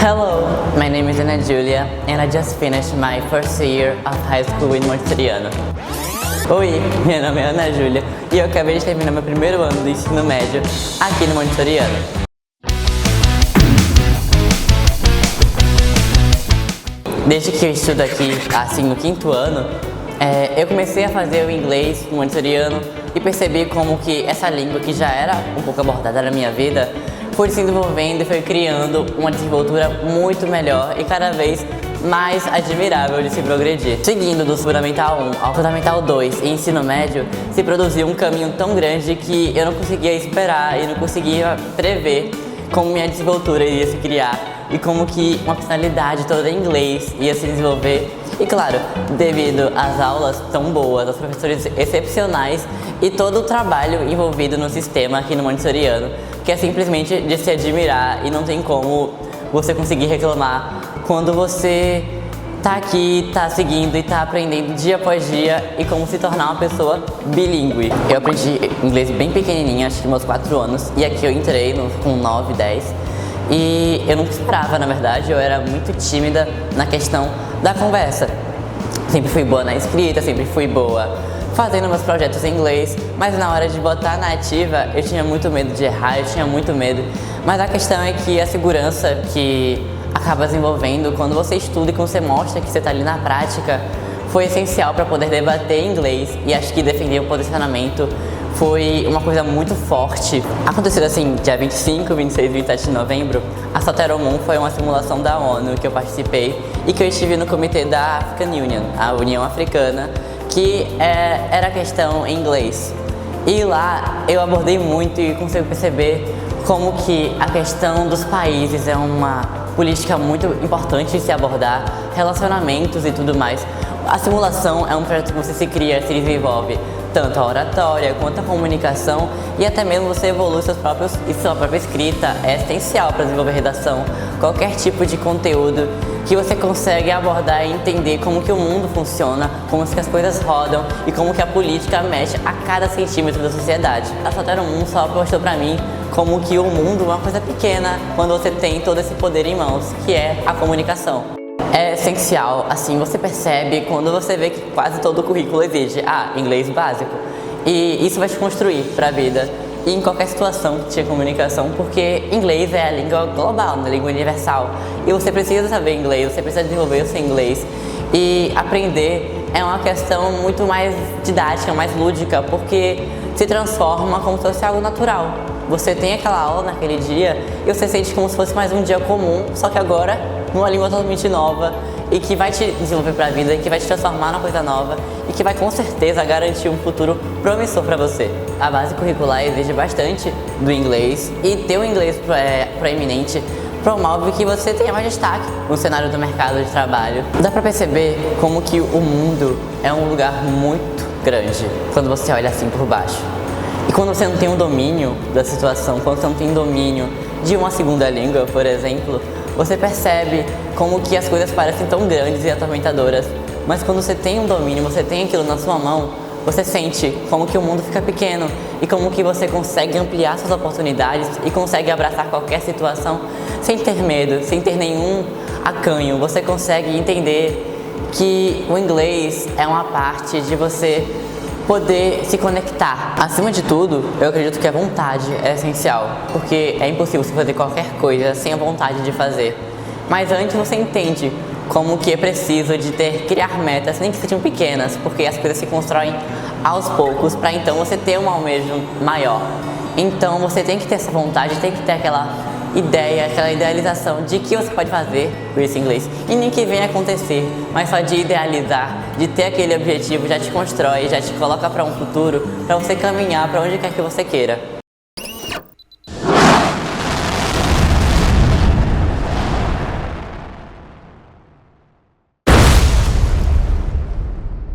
Hello, my name is Ana Julia and I just finished my first year of high school in Montessoriano. Oi, meu nome é Ana Júlia e eu acabei de terminar meu primeiro ano do ensino médio aqui no Montessoriano. Desde que eu estudo aqui, assim, no quinto ano, eu comecei a fazer o inglês no Montessoriano e percebi como que essa língua que já era um pouco abordada na minha vida foi se desenvolvendo e foi criando uma desenvoltura muito melhor e cada vez mais admirável de se progredir. Seguindo do Fundamental 1 ao Fundamental 2 e ensino médio, se produziu um caminho tão grande que eu não conseguia esperar e não conseguia prever como minha desenvoltura iria se criar e como que uma personalidade toda em inglês ia se desenvolver. E claro, devido às aulas tão boas, aos professores excepcionais e todo o trabalho envolvido no sistema aqui no Montessoriano, que é simplesmente de se admirar e não tem como você conseguir reclamar quando você tá aqui, tá seguindo e tá aprendendo dia após dia e como se tornar uma pessoa bilíngue. Eu aprendi inglês bem pequenininha, acho que meus 4 anos, e aqui eu entrei com 9, 10 e eu não esperava, na verdade, eu era muito tímida na questão da conversa. Sempre fui boa na escrita, sempre fui boa fazendo meus projetos em inglês, mas na hora de botar na ativa eu tinha muito medo de errar, eu tinha muito medo. Mas a questão é que a segurança que acaba desenvolvendo quando você estuda e quando você mostra que você está ali na prática foi essencial para poder debater em inglês, e acho que defender o posicionamento foi uma coisa muito forte. Aconteceu assim, dia 25, 26 e 27 de novembro, a Saltero Moon foi uma simulação da ONU que eu participei e que eu estive no comitê da African Union, a União Africana, que era questão em inglês. E lá eu abordei muito e consigo perceber como que a questão dos países é uma política muito importante de se abordar, relacionamentos e tudo mais. A simulação é um projeto que você se cria, se desenvolve tanto a oratória quanto a comunicação e até mesmo você evolui sua própria escrita. É essencial para desenvolver redação, qualquer tipo de conteúdo que você consegue abordar e entender como que o mundo funciona, como que as coisas rodam e como que a política mexe a cada centímetro da sociedade. A Saltero Moon só mostrou pra mim como que o mundo é uma coisa pequena quando você tem todo esse poder em mãos, que é a comunicação. É essencial, assim, você percebe quando você vê que quase todo o currículo exige inglês básico. E isso vai te construir pra vida e em qualquer situação que tiver comunicação, porque inglês é a língua global, a língua universal. E você precisa saber inglês, você precisa desenvolver o seu inglês. E aprender é uma questão muito mais didática, mais lúdica, porque se transforma como se fosse algo natural. Você tem aquela aula naquele dia e você sente como se fosse mais um dia comum, só que agora numa língua totalmente nova e que vai te desenvolver para a vida, e que vai te transformar numa coisa nova e que vai com certeza garantir um futuro promissor para você. A base curricular exige bastante do inglês e ter um inglês proeminente promove que você tenha mais destaque no cenário do mercado de trabalho. Dá para perceber como que o mundo é um lugar muito grande quando você olha assim por baixo. E quando você não tem um domínio da situação, quando você não tem domínio de uma segunda língua, por exemplo, você percebe como que as coisas parecem tão grandes e atormentadoras, mas quando você tem um domínio, você tem aquilo na sua mão, você sente como que o mundo fica pequeno e como que você consegue ampliar suas oportunidades e consegue abraçar qualquer situação sem ter medo, sem ter nenhum acanho. Você consegue entender que o inglês é uma parte de você poder se conectar. Acima de tudo, eu acredito que a vontade é essencial, porque é impossível você fazer qualquer coisa sem a vontade de fazer. Mas antes você entende como que é preciso de criar metas, nem que sejam pequenas, porque as coisas se constroem aos poucos, para então você ter um almejo maior. Então você tem que ter essa vontade, tem que ter aquela ideia, aquela idealização de que você pode fazer com esse inglês. E nem que venha acontecer, mas só de idealizar, de ter aquele objetivo, já te constrói, já te coloca para um futuro, para você caminhar para onde quer que você queira.